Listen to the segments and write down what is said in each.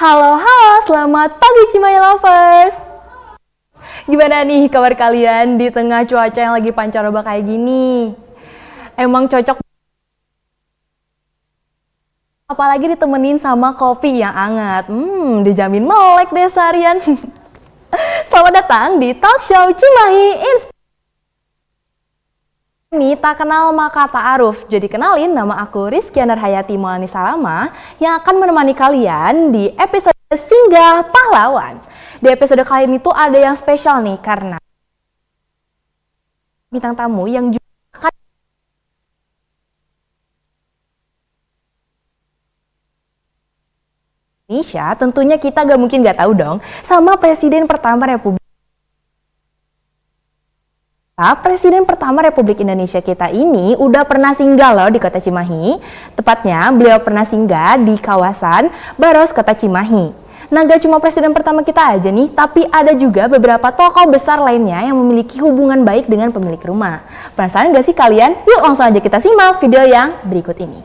Halo, halo, selamat pagi Cimahi Lovers. Gimana nih kabar kalian di tengah cuaca yang lagi pancaroba kayak gini? Emang cocok, apalagi ditemenin sama kopi yang hangat. Dijamin melek deh seharian. Selamat datang di Talk Show Cimahi Inspirasi. Ini tak kenal maka tak aruf. Jadi kenalin, nama aku Rizky Hayati Maulani Salama yang akan menemani kalian di episode Singgah Pahlawan. Di episode kali ini tuh ada yang spesial nih karena bintang tamu yang juga Indonesia. Tentunya kita gak mungkin gak tahu dong sama Presiden pertama Republik Indonesia kita ini udah pernah singgah loh di kota Cimahi. Tepatnya beliau pernah singgah di kawasan Baros, kota Cimahi. Nah, gak cuma presiden pertama kita aja nih, tapi ada juga beberapa tokoh besar lainnya yang memiliki hubungan baik dengan pemilik rumah. Penasaran gak sih kalian? Yuk langsung aja kita simak video yang berikut ini.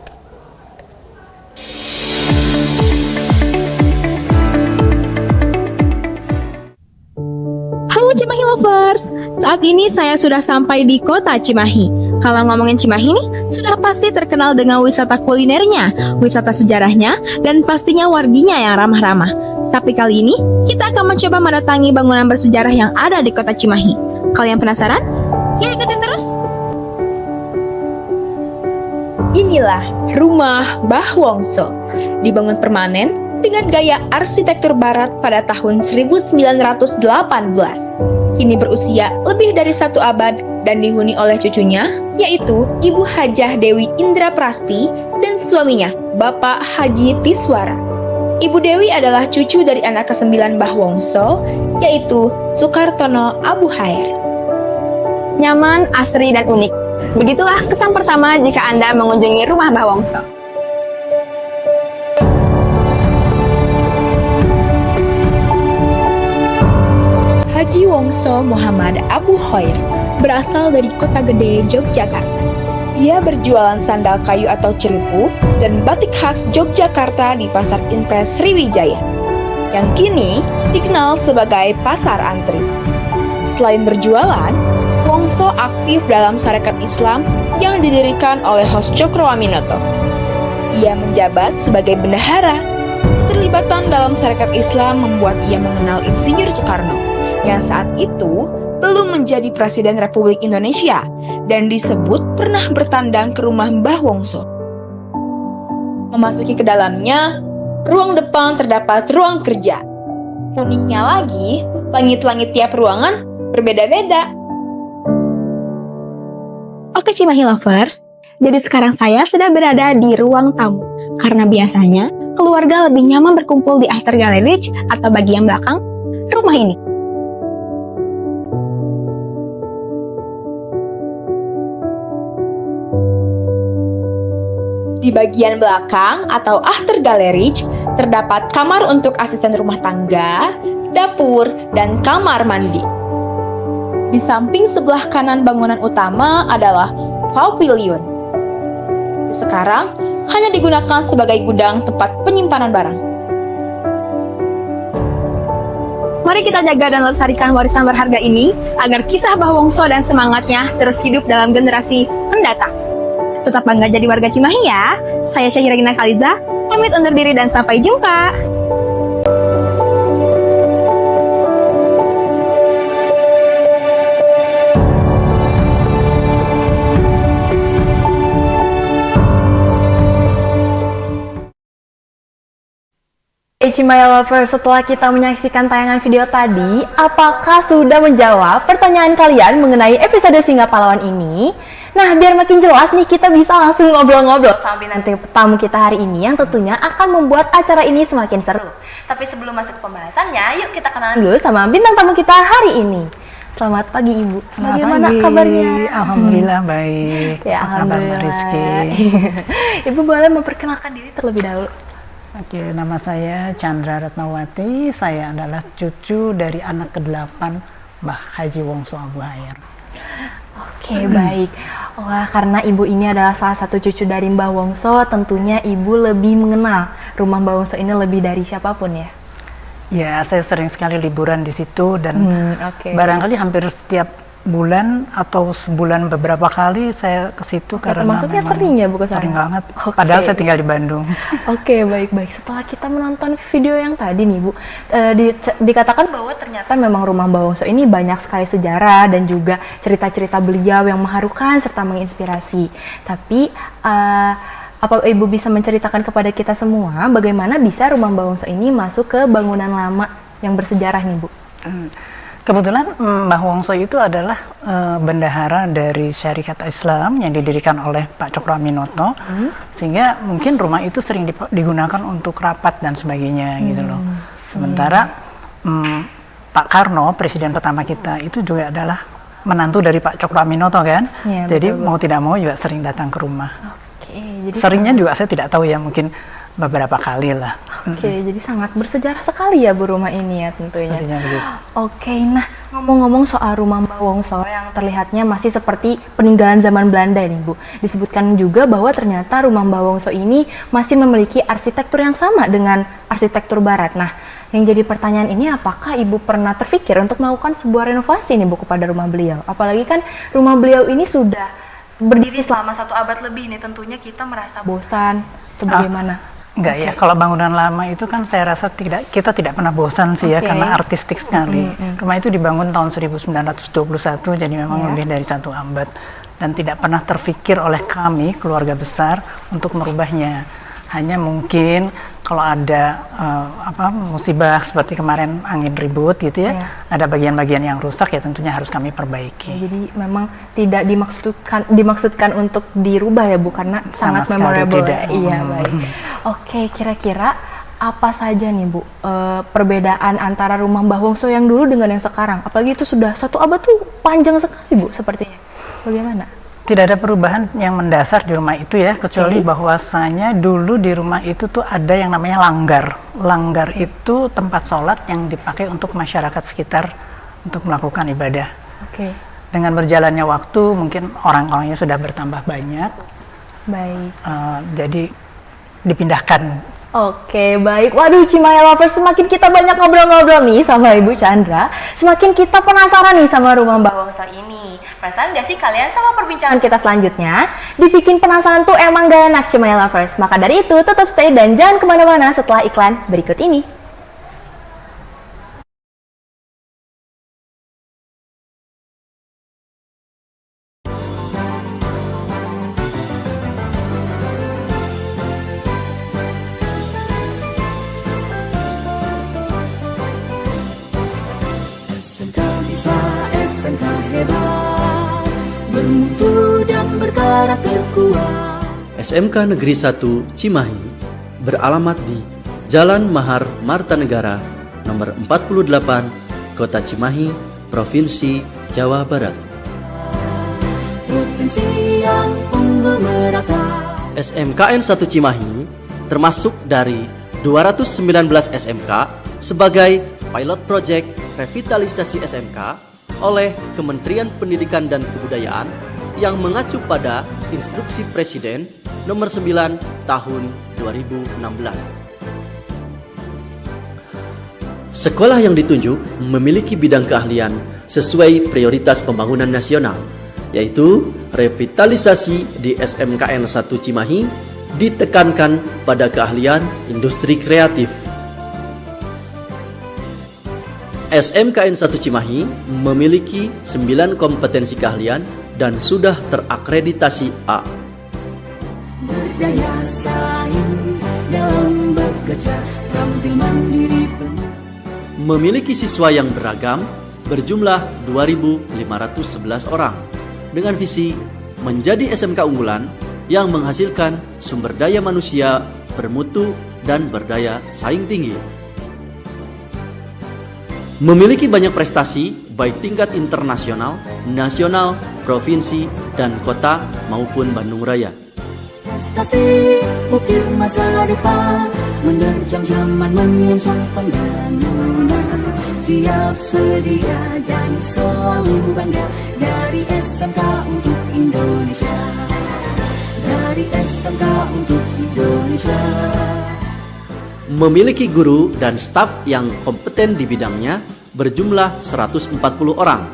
Halo Cimahi Lovers, saat ini saya sudah sampai di kota Cimahi. Kalau ngomongin Cimahi nih, sudah pasti terkenal dengan wisata kulinernya, wisata sejarahnya, dan pastinya warginya yang ramah-ramah. Tapi kali ini, kita akan mencoba mendatangi bangunan bersejarah yang ada di kota Cimahi. Kalian penasaran? Yuk ikutin terus! Inilah rumah Mbah Wongso, dibangun permanen dengan gaya arsitektur barat pada tahun 1918. Kini berusia lebih dari 1 abad dan dihuni oleh cucunya, yaitu Ibu Hajah Dewi Indraprasti dan suaminya, Bapak Haji Tiswara. Ibu Dewi adalah cucu dari anak ke-9 Mbah Wongso, yaitu Sukartono Abu Hair. Nyaman, asri, dan unik. Begitulah kesan pertama jika Anda mengunjungi rumah Mbah Wongso. Haji Wongso Muhammad Abu Hoir berasal dari Kota Gede, Yogyakarta. Ia berjualan sandal kayu atau ceripu dan batik khas Yogyakarta di Pasar Impres Sriwijaya, yang kini dikenal sebagai Pasar Antri. Selain berjualan, Wongso aktif dalam Sarekat Islam yang didirikan oleh Hos Cokroaminoto. Ia menjabat sebagai bendahara. Keterlibatan dalam Sarekat Islam membuat ia mengenal Insinyur Soekarno, yang saat itu belum menjadi Presiden Republik Indonesia dan disebut pernah bertandang ke rumah Mbah Wongso. Memasuki ke dalamnya, ruang depan terdapat ruang kerja. Uniknya lagi, langit-langit tiap ruangan berbeda-beda. Oke Cimahi Lovers, jadi sekarang saya sudah berada di ruang tamu. Karena biasanya keluarga lebih nyaman berkumpul di after gallery atau bagian belakang rumah ini. Di bagian belakang atau after gallery terdapat kamar untuk asisten rumah tangga, dapur, dan kamar mandi. Di samping sebelah kanan bangunan utama adalah pavilion. Sekarang hanya digunakan sebagai gudang tempat penyimpanan barang. Mari kita jaga dan lestarikan warisan berharga ini agar kisah Mbah Wongso dan semangatnya terus hidup dalam generasi mendatang. Tetap bangga jadi warga Cimahi ya. Saya Syahira Gina Khaliza, pamit undur diri dan sampai jumpa. Cimahi Lovers, setelah kita menyaksikan tayangan video tadi, apakah sudah menjawab pertanyaan kalian mengenai episode Singgah Pahlawan ini? Nah, biar makin jelas nih, kita bisa langsung ngobrol-ngobrol sampai nanti tamu kita hari ini yang tentunya akan membuat acara ini semakin seru. Tapi sebelum masuk ke pembahasannya, yuk kita kenalan dulu sama bintang tamu kita hari ini. Selamat pagi Ibu. Bagaimana kabarnya? Alhamdulillah baik. Ya, apa kabar Mbak Rizky? Ibu boleh memperkenalkan diri terlebih dahulu. Oke, nama saya Chandra Ratnawati. Saya adalah cucu dari anak ke-8 Mbah Haji Wongso Abu Hair. Oke, baik. Wah, karena Ibu ini adalah salah satu cucu dari Mbah Wongso, tentunya Ibu lebih mengenal rumah Mbak Wongso ini lebih dari siapapun ya? Ya, saya sering sekali liburan di situ dan Oke. barangkali hampir setiap bulan atau sebulan beberapa kali saya ke situ karena termasuknya memang sering ya Bu ke sana? sering banget. Oke. Padahal saya tinggal di Bandung. Oke, baik-baik. Setelah kita menonton video yang tadi nih Bu, dikatakan bahwa ternyata memang rumah Mbak Wongso ini banyak sekali sejarah dan juga cerita-cerita beliau yang mengharukan serta menginspirasi. Tapi apa Ibu bisa menceritakan kepada kita semua bagaimana bisa rumah Mbak Wongso ini masuk ke bangunan lama yang bersejarah nih Bu? Kebetulan Mbah Wongso itu adalah bendahara dari Syarikat Islam yang didirikan oleh Pak Cokro Aminoto, sehingga mungkin rumah itu sering digunakan untuk rapat dan sebagainya gitu loh. Sementara Pak Karno, presiden pertama kita, itu juga adalah menantu dari Pak Cokro Aminoto kan, Ya, jadi betul, mau tidak mau juga sering datang ke rumah. Oke, jadi Seringnya juga saya tidak tahu ya, mungkin beberapa kali lah. Oke, jadi sangat bersejarah sekali ya Bu rumah ini ya tentunya. Sepertinya begitu. Oke, nah ngomong-ngomong soal rumah Mbak Wongso yang terlihatnya masih seperti peninggalan zaman Belanda nih Bu. Disebutkan juga bahwa ternyata rumah Mbak Wongso ini masih memiliki arsitektur yang sama dengan arsitektur Barat. Nah, yang jadi pertanyaan ini apakah Ibu pernah terpikir untuk melakukan sebuah renovasi nih Bu kepada rumah beliau? Apalagi kan rumah beliau ini sudah berdiri selama 1 abad lebih nih, tentunya kita merasa bosan atau bagaimana? Enggak ya, kalau bangunan lama itu kan saya rasa kita tidak pernah bosan sih ya, karena artistik sekali. Rumah itu dibangun tahun 1921, jadi memang lebih dari 1 abad. Dan tidak pernah terfikir oleh kami, keluarga besar, untuk merubahnya. Hanya mungkin kalau ada musibah seperti kemarin angin ribut gitu ya, ada bagian-bagian yang rusak ya tentunya harus kami perbaiki. Jadi memang tidak dimaksudkan untuk dirubah ya Bu, karena Sama sangat sekali memorable. tidak. Iya, baik. Oke, kira-kira apa saja nih Bu perbedaan antara rumah Mbah Wongso yang dulu dengan yang sekarang? Apalagi itu sudah 1 abad tuh panjang sekali Bu sepertinya. Bagaimana? Tidak ada perubahan yang mendasar di rumah itu ya, kecuali bahwasanya dulu di rumah itu tuh ada yang namanya langgar. Langgar itu tempat sholat yang dipakai untuk masyarakat sekitar untuk melakukan ibadah. Oke. Dengan berjalannya waktu mungkin orang-orangnya sudah bertambah banyak, Baik. jadi dipindahkan. Oke, baik. Waduh, Cimaya Lovers, semakin kita banyak ngobrol-ngobrol nih sama Ibu Chandra, semakin kita penasaran nih sama rumah Mbah Wongso ini. Perasaan gak sih kalian sama perbincangan kita selanjutnya? Dibikin penasaran tuh emang gak enak, Cimaya Lovers. Maka dari itu, tetap stay dan jangan kemana-mana setelah iklan berikut ini. SMK bisa, SMK hebat, bermutu dan berkarakter kuat. SMK Negeri 1 Cimahi beralamat di Jalan Mahar Martanegara, nomor 48, Kota Cimahi, Provinsi Jawa Barat. Provinsi yang unggul merata. SMKN 1 Cimahi termasuk dari 219 SMK sebagai pilot project revitalisasi SMK oleh Kementerian Pendidikan dan Kebudayaan yang mengacu pada Instruksi Presiden nomor 9 tahun 2016. Sekolah yang ditunjuk memiliki bidang keahlian sesuai prioritas pembangunan nasional, yaitu revitalisasi di SMKN 1 Cimahi ditekankan pada keahlian industri kreatif. SMKN 1 Cimahi memiliki 9 kompetensi keahlian dan sudah terakreditasi A. Berdaya saing dalam bekerja, tampil mandiri penuh. Memiliki siswa yang beragam berjumlah 2.511 orang dengan visi menjadi SMK unggulan yang menghasilkan sumber daya manusia bermutu dan berdaya saing tinggi. Memiliki banyak prestasi baik tingkat internasional, nasional, provinsi, dan kota maupun Bandung Raya. Prestasi ukir masa depan, menerjang zaman menyongsong pembangunan. Siap sedia dan selalu bangga dari SMK untuk Indonesia. Dari SMK untuk Indonesia. memiliki guru dan staf yang kompeten di bidangnya berjumlah 140 orang.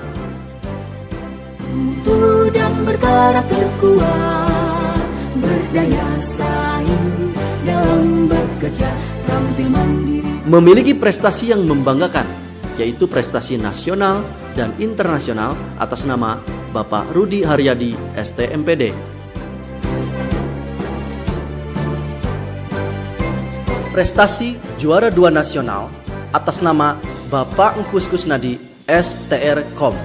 Mutu dan berkarakter kuat, berdaya saing dalam bekerja, tampil mandiri. Memiliki prestasi yang membanggakan, yaitu prestasi nasional dan internasional atas nama Bapak Rudi Haryadi, STMPD. Prestasi juara 2 nasional atas nama Bapak Engkus Kusnadi, STR.Com.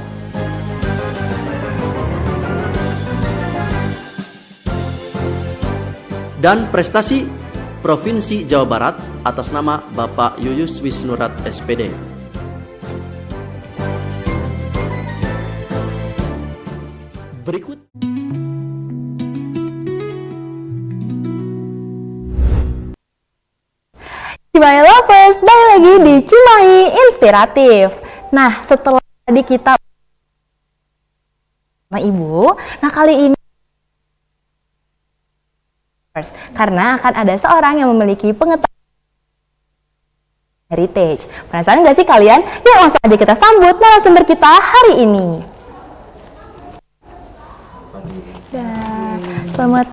Dan prestasi Provinsi Jawa Barat atas nama Bapak Yuyus Wisnurat, SPD. Berikut Cimahi Lovers, balik lagi di Cimahi Inspiratif. Nah, setelah tadi kita sama Ibu, nah kali ini karena akan ada seorang yang memiliki pengetahuan heritage. Penasaran nggak sih kalian? Yuk langsung aja kita sambut narasumber kita hari ini. Selamat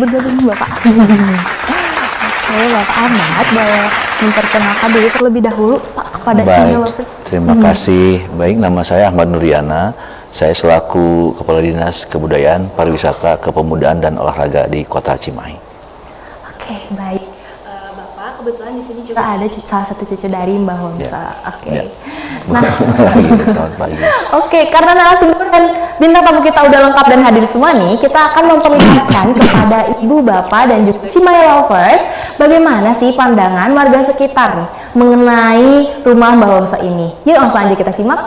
bergabung Bapak. Oke, Bapak Ahmad, boleh memperkenalkan diri terlebih dahulu Pak kepada Cimahi Lovers. Terima kasih. Baik, nama saya Ahmad Nuriana. Saya selaku Kepala Dinas Kebudayaan, Pariwisata, Kepemudaan dan Olahraga di Kota Cimahi. Oke, baik. Bapak kebetulan di sini juga ada salah satu cucu dari Mbah Wongso. Oke. Ya. Nah, Selamat pagi. Oke, karena narasumber dan bintang tamu kita udah lengkap dan hadir semua nih, kita akan memperlihatkan kepada Ibu, Bapak, dan juga Cimahi Lovers bagaimana sih pandangan warga sekitar nih mengenai rumah Mbah Wongso ini. Yuk langsung aja kita simak.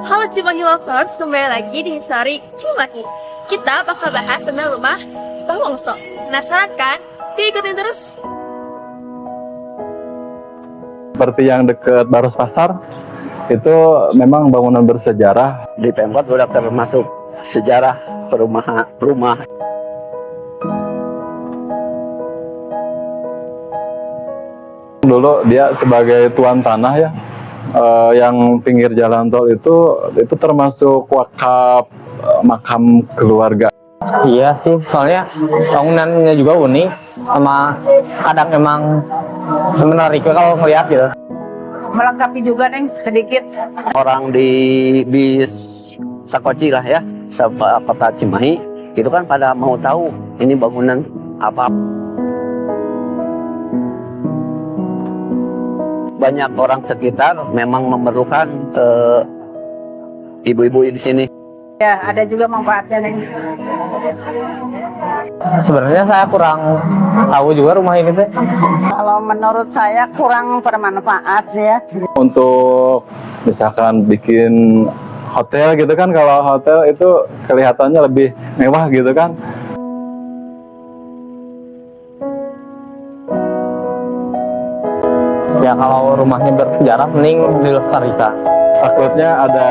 Halo Cimahi Lovers, kembali lagi di History Cimahi. Kita bakal bahas tentang rumah Mbah Wongso. Penasaran kan? Yuk ikutin terus. Seperti yang dekat Baros Pasar, itu memang bangunan bersejarah. Di Pemkot udah termasuk sejarah perumahan. Dulu dia sebagai tuan tanah ya, yang pinggir jalan tol itu termasuk wakaf makam keluarga. Iya sih, soalnya bangunannya juga unik, sama kadang emang menarik kalau ngeliat gitu. Melengkapi juga Neng sedikit. Orang di bis Sakoci lah ya, Kota Cimahi, itu kan pada mau tahu ini bangunan apa. Banyak orang sekitar memang memerlukan ibu-ibu di sini. Ya, ada juga manfaatnya Neng. Sebenarnya saya kurang tahu juga rumah ini teh. Kalau menurut saya kurang bermanfaat ya. Untuk misalkan bikin hotel gitu kan, kalau hotel itu kelihatannya lebih mewah gitu kan. Ya kalau rumahnya bersejarah mending dilestarikan. Takutnya ada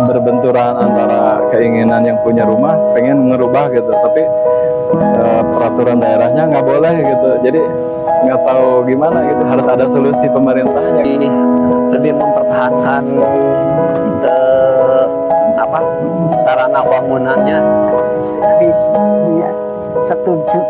berbenturan antara keinginan yang punya rumah pengen ngerubah gitu, tapi peraturan daerahnya nggak boleh gitu, jadi nggak tahu gimana gitu, harus ada solusi pemerintahnya. Ini lebih mempertahankan sarana bangunannya. Ya, setuju.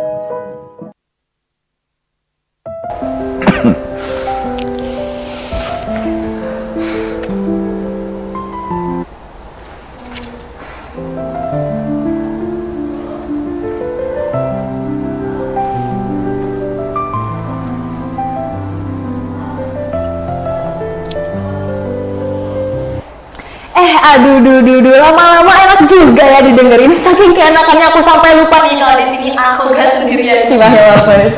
Aduh, lama-lama enak juga ya didengerin. Saking keenakannya aku sampai lupa nih kalau di sini aku gak sendirian Cimahi Lovers.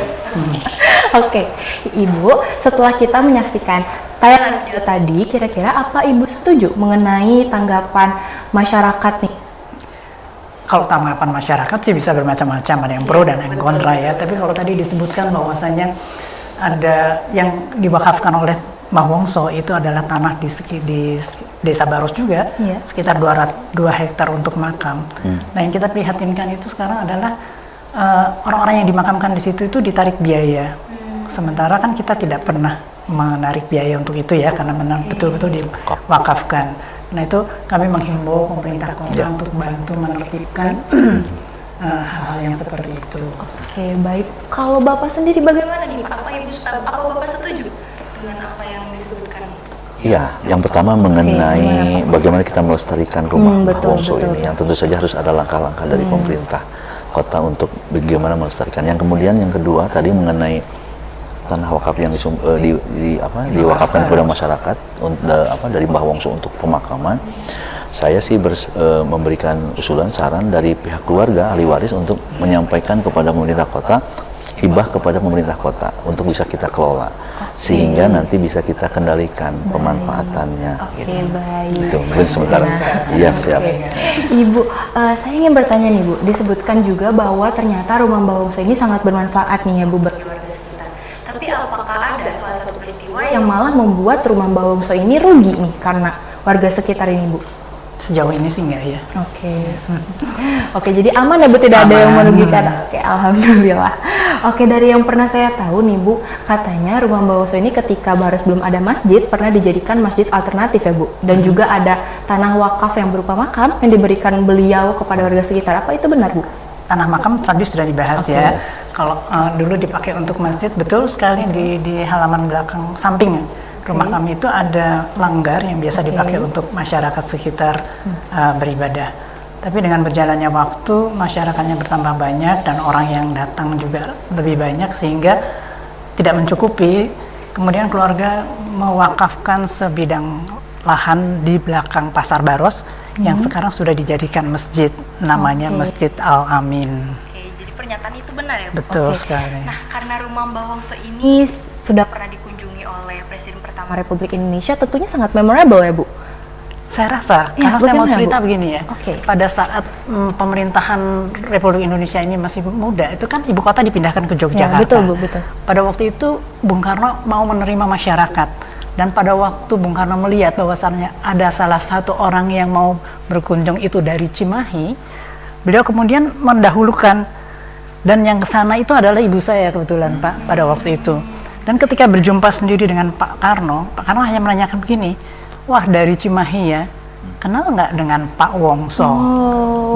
Oke, Ibu, setelah kita menyaksikan tayangan video tadi, kira-kira apa Ibu setuju mengenai tanggapan masyarakat nih? Kalau tanggapan masyarakat sih bisa bermacam-macam, ada yang pro dan yang kontra ya. Tapi kalau tadi disebutkan bahwasanya ada yang diwakafkan oleh Mbah Wongso itu adalah tanah di Desa Baros juga, sekitar 2 hektar untuk makam. Nah, yang kita prihatinkan itu sekarang adalah orang-orang yang dimakamkan di situ itu ditarik biaya. Sementara kan kita tidak pernah menarik biaya untuk itu ya, karena memang betul-betul diwakafkan. Nah, itu kami menghimbau pemerintah kota untuk bantu menertibkan hal-hal yang seperti itu. Oke, baik. Kalau Bapak sendiri bagaimana nih Pak? Apa Bapak setuju dengan apa yang disebutkan? Iya, yang pertama mengenai bagaimana kita melestarikan rumah Mbah Wongso ini, yang tentu saja harus ada langkah-langkah dari pemerintah kota untuk bagaimana melestarikan. Yang kemudian yang kedua tadi mengenai tanah wakaf yang diwakafkan kepada masyarakat dari Mbah Wongso untuk pemakaman. Saya sih memberikan usulan saran dari pihak keluarga ahli waris untuk menyampaikan kepada pemerintah kota, hibah kepada pemerintah kota untuk bisa kita kelola, sehingga nanti bisa kita kendalikan pemanfaatannya. Baik. Itu mungkin sementara. Iya, siap. Ibu, saya ingin bertanya nih Bu, disebutkan juga bahwa ternyata rumah Mbah Wongso ini sangat bermanfaat nih ya Bu bagi warga sekitar. Tapi apakah ada salah satu peristiwa yang malah membuat rumah Mbah Wongso ini rugi nih karena warga sekitar ini Bu? Sejauh ini sih enggak ya. Oke, jadi aman ya Bu, tidak ada yang merugikan. Oke, alhamdulillah. Oke, dari yang pernah saya tahu nih Bu, katanya rumah Mbah Wongso ini ketika Baros belum ada masjid pernah dijadikan masjid alternatif ya Bu, dan juga ada tanah wakaf yang berupa makam yang diberikan beliau kepada warga sekitar. Apa itu benar Bu? Tanah makam tadi sudah dibahas ya. Kalau dulu dipakai untuk masjid, betul sekali di halaman belakang samping rumah kami itu ada langgar yang biasa dipakai untuk masyarakat sekitar beribadah. Tapi dengan berjalannya waktu, masyarakatnya bertambah banyak dan orang yang datang juga lebih banyak sehingga tidak mencukupi. Kemudian keluarga mewakafkan sebidang lahan di belakang Pasar Baros yang sekarang sudah dijadikan masjid, namanya Masjid Al-Amin. Jadi pernyataan itu benar ya Bu? Betul sekali. Nah, karena rumah Mbah Wongso ini sudah pernah dikunjungi oleh Presiden pertama Republik Indonesia, tentunya sangat memorable ya Bu? Saya rasa, karena saya mau cerita begini ya, pada saat pemerintahan Republik Indonesia ini masih muda, itu kan ibu kota dipindahkan ke Yogyakarta. Betul Bu, betul. Pada waktu itu Bung Karno mau menerima masyarakat, dan pada waktu Bung Karno melihat bahwasannya ada salah satu orang yang mau berkunjung itu dari Cimahi, beliau kemudian mendahulukan, dan yang kesana itu adalah ibu saya kebetulan Pak pada waktu itu. Dan ketika berjumpa sendiri dengan Pak Karno hanya menanyakan begini, wah dari Cimahi ya, kenal nggak dengan Pak Wongso?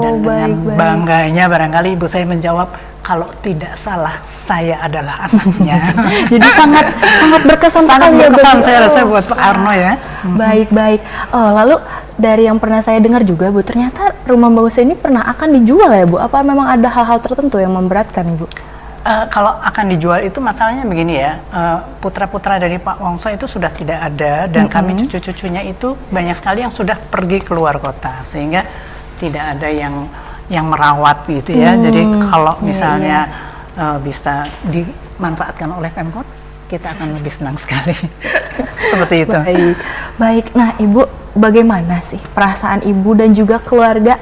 Dan dengan bangganya barangkali ibu saya menjawab, kalau tidak salah saya adalah anaknya. Jadi sangat berkesan sekali ya. Berkesan saya rasa buat Pak Karno ya. Baik. Lalu dari yang pernah saya dengar juga Bu, ternyata rumah Mbah Wongso ini pernah akan dijual ya Bu? Apa memang ada hal-hal tertentu yang memberatkan Ibu? Kalau akan dijual itu masalahnya begini ya, putra-putra dari Pak Wongso itu sudah tidak ada, dan kami cucu-cucunya itu banyak sekali yang sudah pergi keluar kota, sehingga tidak ada yang merawat gitu ya. Jadi kalau misalnya bisa dimanfaatkan oleh Pemkot, kita akan lebih senang sekali. Seperti itu. Baik. Nah Ibu, bagaimana sih perasaan Ibu dan juga keluarga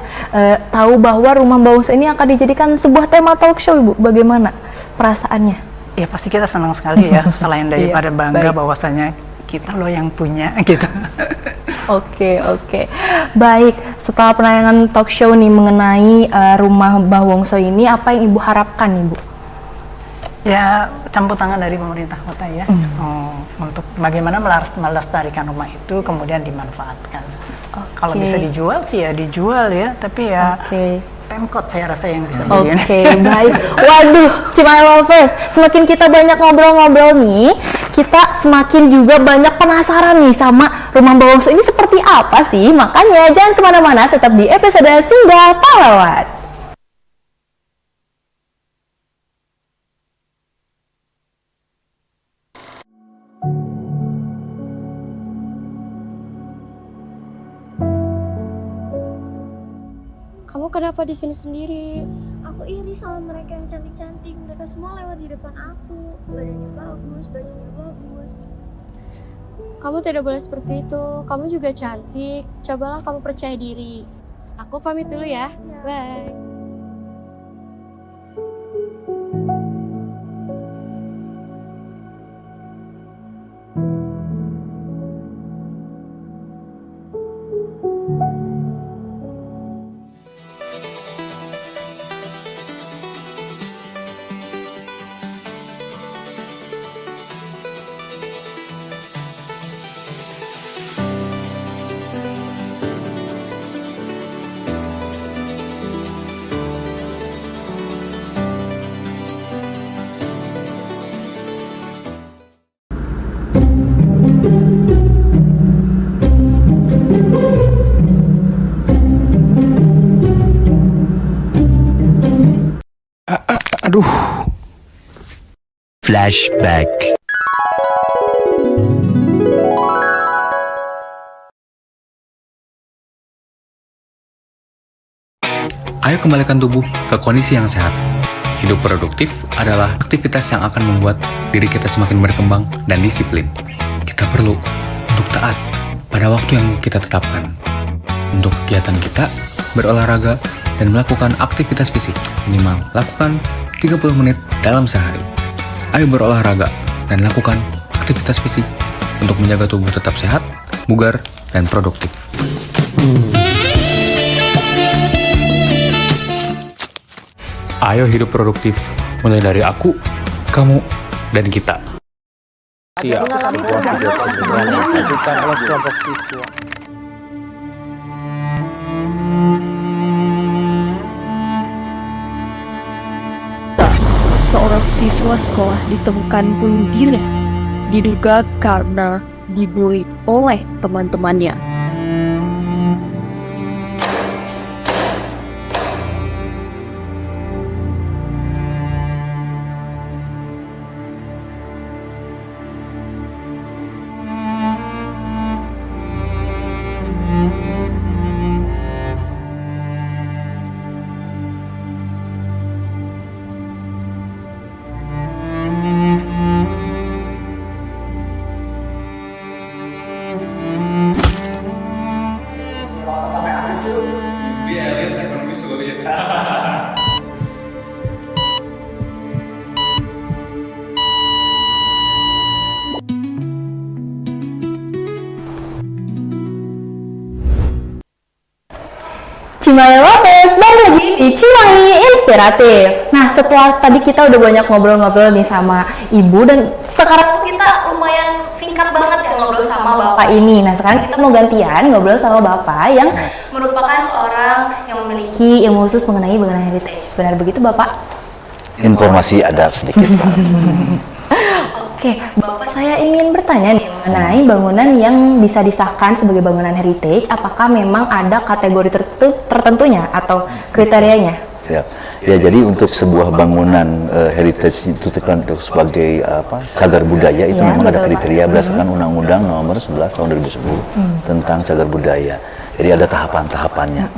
tahu bahwa rumah Mbah Wongso ini akan dijadikan sebuah tema talk show Ibu? Bagaimana perasaannya? Ya pasti kita senang sekali ya, selain daripada bangga bahwasanya kita loh yang punya gitu. Oke. Baik, setelah penayangan talk show nih mengenai rumah Mbah Wongso ini, apa yang Ibu harapkan Ibu? Ya, campur tangan dari pemerintah kota ya, untuk bagaimana melestarikan rumah itu kemudian dimanfaatkan. Kalau bisa dijual sih ya dijual ya, tapi ya Pemkot saya rasa yang bisa beli. Baik. Waduh, Cimahi Lovers, semakin kita banyak ngobrol-ngobrol nih, kita semakin juga banyak penasaran nih sama rumah Mbah Wongso ini seperti apa sih. Makanya jangan kemana-mana, tetap di episode Singgah Pahlawan. Kamu kenapa di sini sendiri? Aku iri sama mereka yang cantik-cantik. Mereka semua lewat di depan aku. Badannya bagus. Kamu tidak boleh seperti itu. Kamu juga cantik. Cobalah kamu percaya diri. Aku pamit dulu ya. Bye. Aduh. Flashback. Ayo kembalikan tubuh ke kondisi yang sehat. Hidup produktif adalah aktivitas yang akan membuat diri kita semakin berkembang dan disiplin. Kita perlu untuk taat pada waktu yang kita tetapkan. Untuk kegiatan kita, berolahraga, dan melakukan aktivitas fisik. Minimal lakukan 30 menit dalam sehari. Ayo berolahraga dan lakukan aktivitas fisik untuk menjaga tubuh tetap sehat, bugar, dan produktif. Ayo hidup produktif, mulai dari aku, kamu, dan kita. Iya. Dilakukan oleh kelompok siswa. Seorang siswa sekolah ditemukan bunuh diri, diduga karena dibully oleh teman-temannya. Cimahi Lovers, balik lagi di Cimahi Inspiratif. Nah, setelah tadi kita udah banyak ngobrol-ngobrol nih sama ibu, dan sekarang kita lumayan singkat banget kan ngobrol sama bapak ini. Nah, sekarang kita mau gantian ngobrol sama bapak yang merupakan seorang yang memiliki ilmu khusus mengenai bangunan heritage. Benar begitu, Bapak? Informasi ada sedikit. Oke, Bapak, saya ingin bertanya nih mengenai bangunan yang bisa disahkan sebagai bangunan heritage. Apakah memang ada kategori tertentunya atau kriterianya? Siap. Ya, jadi untuk sebuah bangunan heritage itu sebagai cagar budaya itu memang ada kriteria berdasarkan Undang-Undang Nomor 11 Tahun 2010 tentang cagar budaya. Jadi ada tahapan-tahapannya.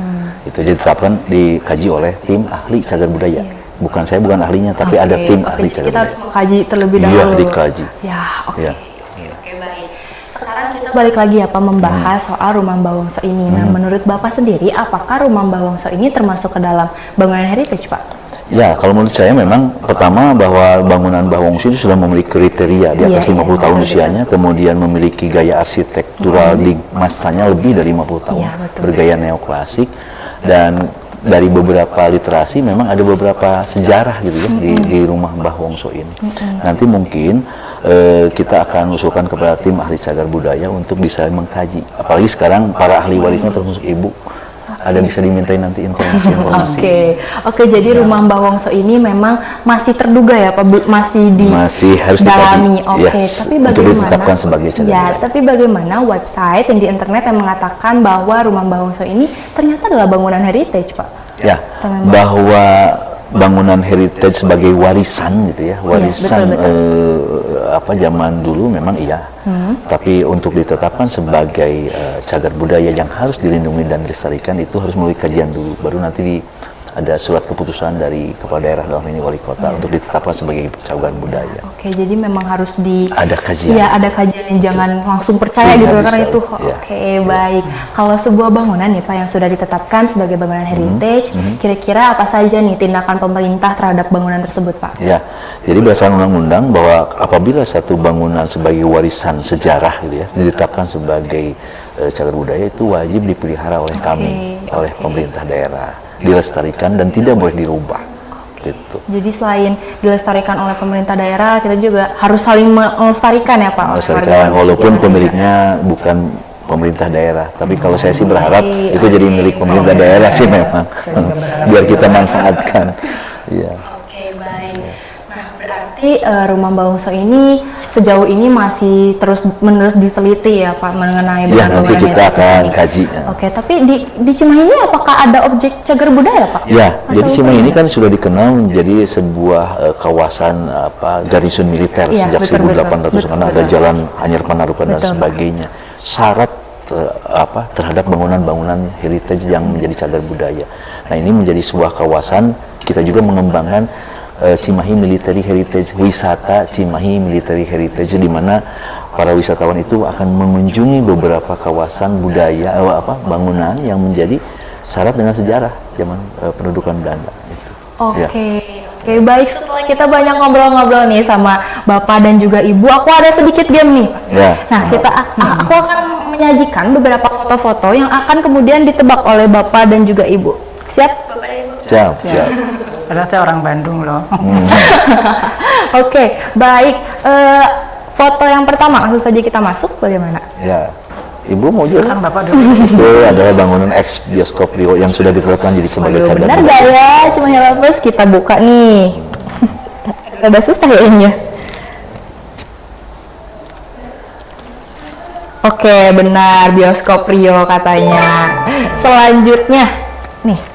Itu ditetapkan, dikaji oleh tim ahli cagar budaya. Bukan saya, bukan ahlinya, tapi ada tim ahli cagar budaya. Kita harus mengkaji terlebih dahulu. Iya, dikaji. Ya, oke. Oke, baik. Sekarang kita balik lagi ya, Pak, membahas soal Rumah Mbah Wongso ini. Nah, menurut Bapak sendiri, apakah Rumah Mbah Wongso ini termasuk ke dalam bangunan heritage, Pak? Ya, kalau menurut saya memang pertama bahwa bangunan Mbah Wongso itu sudah memiliki kriteria di atas 50 tahun usianya, kemudian memiliki gaya arsitektural di masanya lebih dari 50 tahun, bergaya neoklasik, dan dari beberapa literasi memang ada beberapa sejarah gitu ya di rumah Mbah Wongso ini. Nanti mungkin kita akan usulkan kepada tim ahli cagar budaya untuk bisa mengkaji. Apalagi sekarang para ahli warisnya termasuk ibu, ada bisa dimintai nanti informasi. Oke, jadi rumah Mbah Wongso ini memang masih terduga ya, Pak, masih harus didalami. Oke, tapi untuk bagaimana? ditetapkan sebagai cagar budaya. Tapi bagaimana website yang di internet yang mengatakan bahwa rumah Mbah Wongso ini ternyata adalah bangunan heritage, Pak? Ya, bahwa bangunan heritage sebagai warisan gitu ya, warisan zaman dulu memang iya. Tapi untuk ditetapkan sebagai cagar budaya yang harus dilindungi dan dilestarikan itu harus melalui kajian dulu, baru nanti ada surat keputusan dari kepala daerah, dalam ini wali kota, untuk ditetapkan sebagai cagar budaya. Oke, jadi memang harus ada kajian. Iya, ada kajian, jangan langsung percaya gitu karena itu. Baik. Kalau sebuah bangunan nih, Pak, yang sudah ditetapkan sebagai bangunan heritage, kira-kira apa saja nih tindakan pemerintah terhadap bangunan tersebut, Pak? Ya, jadi berdasarkan undang-undang bahwa apabila satu bangunan sebagai warisan sejarah gitu ya, ditetapkan sebagai cagar budaya, itu wajib dipelihara oleh kami, oleh pemerintah daerah, dilestarikan dan tidak boleh dirubah. Gitu. Jadi selain dilestarikan oleh pemerintah daerah, kita juga harus saling melestarikan ya, Pak? Melestarikan, walaupun pemiliknya bukan pemerintah daerah. Tapi kalau saya sih berharap itu jadi milik pemerintah daerah sih memang, biar kita manfaatkan. Iya. Oke, baik. Nah, berarti rumah Mbah Wongso ini sejauh ini masih terus-menerus diteliti ya Pak mengenai Ya, nanti bangunan kita akan kaji. Oke, tapi di Cimahi ini apakah ada objek cagar budaya Pak? Ya, jadi Cimahi ini kan sudah dikenal menjadi sebuah kawasan garnison militer sejak 1800 karena ada jalan Anyar Panarukan dan sebagainya. Syarat terhadap bangunan-bangunan heritage yang menjadi cagar budaya. Nah, ini menjadi sebuah kawasan, kita juga mengembangkan Cimahi Military Heritage, wisata Cimahi Military Heritage, di mana para wisatawan itu akan mengunjungi beberapa kawasan budaya, bangunan yang menjadi syarat dengan sejarah zaman pendudukan Belanda. Oke, baik, setelah kita banyak ngobrol-ngobrol nih sama Bapak dan juga Ibu, aku ada sedikit game nih. Ya. Nah, aku akan menyajikan beberapa foto-foto yang akan kemudian ditebak oleh Bapak dan juga Ibu. Siap? Siap. Padahal saya orang Bandung loh. Oke, baik. Foto yang pertama, langsung saja kita masuk, bagaimana? Ya. Ibu mau juga? Kan Bapak dulu. Itu adalah bangunan ex bioskop Rio yang sudah ditetapkan jadi sebagai cagar Benar gak ya? Cimahi Lovers, kita buka nih. Ada susah ya ini ya. Oke, benar, bioskop Rio katanya. Selanjutnya, nih.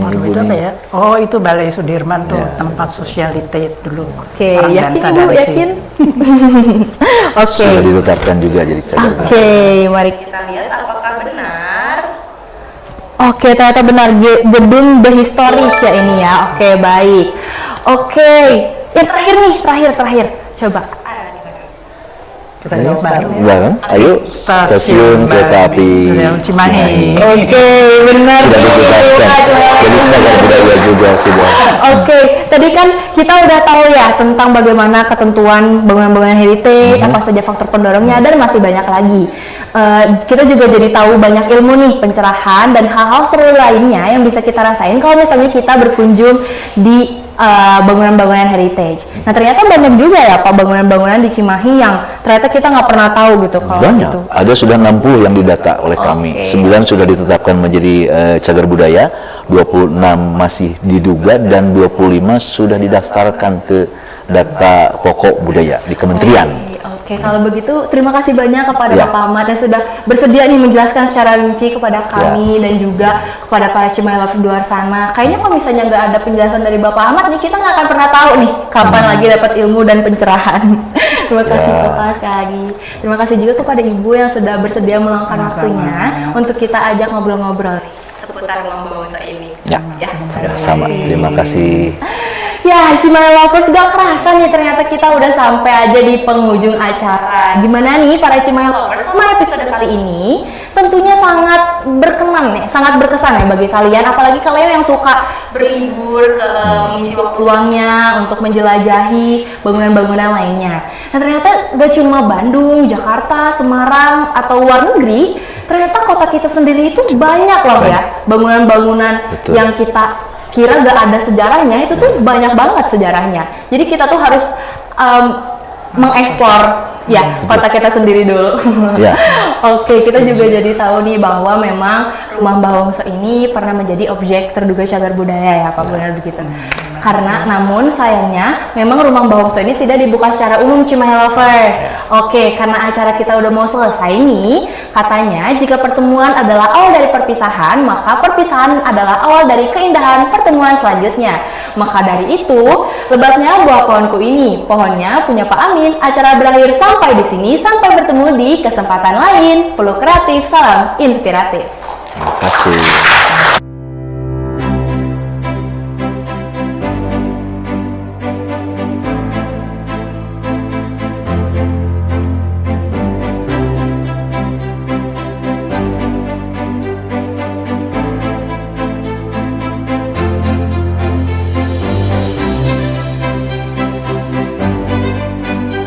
Itu apa ya? Oh, itu Balai Sudirman tuh, tempat sosialite dulu. Oke, yakin Ibu, yakin? Oke. Sudah ditetapkan juga jadi cagar budaya. Oke, mari kita lihat apakah benar. Oke, ternyata benar, gedung The Historic ya ini ya. Oke, baik. Oke, yang terakhir nih, terakhir. Coba. Kita lihat bareng. Ayo, stasiun kereta api Cimahi. Oke, benar. Sudah ditetapkan. Jadi cagar budaya juga sudah. Oke, tadi kan kita udah tahu ya tentang bagaimana ketentuan bangunan-bangunan heritage, apa saja faktor pendorongnya, dan masih banyak lagi. Kita juga jadi tahu banyak ilmu nih, pencerahan dan hal-hal seru lainnya yang bisa kita rasain kalau misalnya kita berkunjung di bangunan-bangunan heritage. Nah, ternyata banyak juga ya Pak bangunan-bangunan di Cimahi yang ternyata kita nggak pernah tahu gitu kalau banyak. gitu. Ada sudah 60 yang didata oleh kami. 9 sudah ditetapkan menjadi cagar budaya, 26 masih diduga, dan 25 sudah didaftarkan ke data pokok budaya di kementerian. Oke, kalau begitu terima kasih banyak kepada Bapak Ahmad yang sudah bersedia nih menjelaskan secara rinci kepada kami dan juga kepada para Cimahi Lovers di luar sana. Kayaknya kalau misalnya nggak ada penjelasan dari Bapak Ahmad nih, kita nggak akan pernah tahu nih kapan lagi dapat ilmu dan pencerahan. Terima kasih Bapak sekali lagi. Terima kasih juga kepada Ibu yang sudah bersedia meluangkan waktunya untuk kita ajak ngobrol-ngobrol seputar Rumah Bangsa ini. Sama. Terima kasih. Ya, Cimahi Lovers, gak kerasa nih ternyata kita udah sampai aja di penghujung acara. Gimana nih para Cimahi Lovers, sama episode kali ini tentunya sangat berkenan nih, sangat berkesan ya bagi kalian, apalagi kalian yang suka berlibur, mengisi waktu luangnya untuk menjelajahi bangunan-bangunan lainnya. Nah, ternyata gak cuma Bandung, Jakarta, Semarang, atau luar negeri, ternyata kota kita sendiri itu banyak loh ya bangunan-bangunan yang kita kira gak ada sejarahnya, itu tuh banyak banget sejarahnya. Jadi kita tuh harus mengeksplor kota kita sendiri dulu. Oke, kita juga jadi tahu nih bahwa memang Rumah Mbah Wongso ini pernah menjadi objek terduga cagar budaya ya Pak, benar begitu. Karena namun sayangnya memang Rumah Mbah Wongso ini tidak dibuka secara umum Cimahi Lovers. Oke, karena acara kita udah mau selesai nih, katanya jika pertemuan adalah awal dari perpisahan, maka perpisahan adalah awal dari keindahan pertemuan selanjutnya. Maka dari itu, lebatnya buah pohonku ini. Pohonnya punya Pak Amin. Acara berakhir sampai di sini, sampai bertemu di kesempatan lain. Peluk kreatif, salam inspiratif. Terima kasih.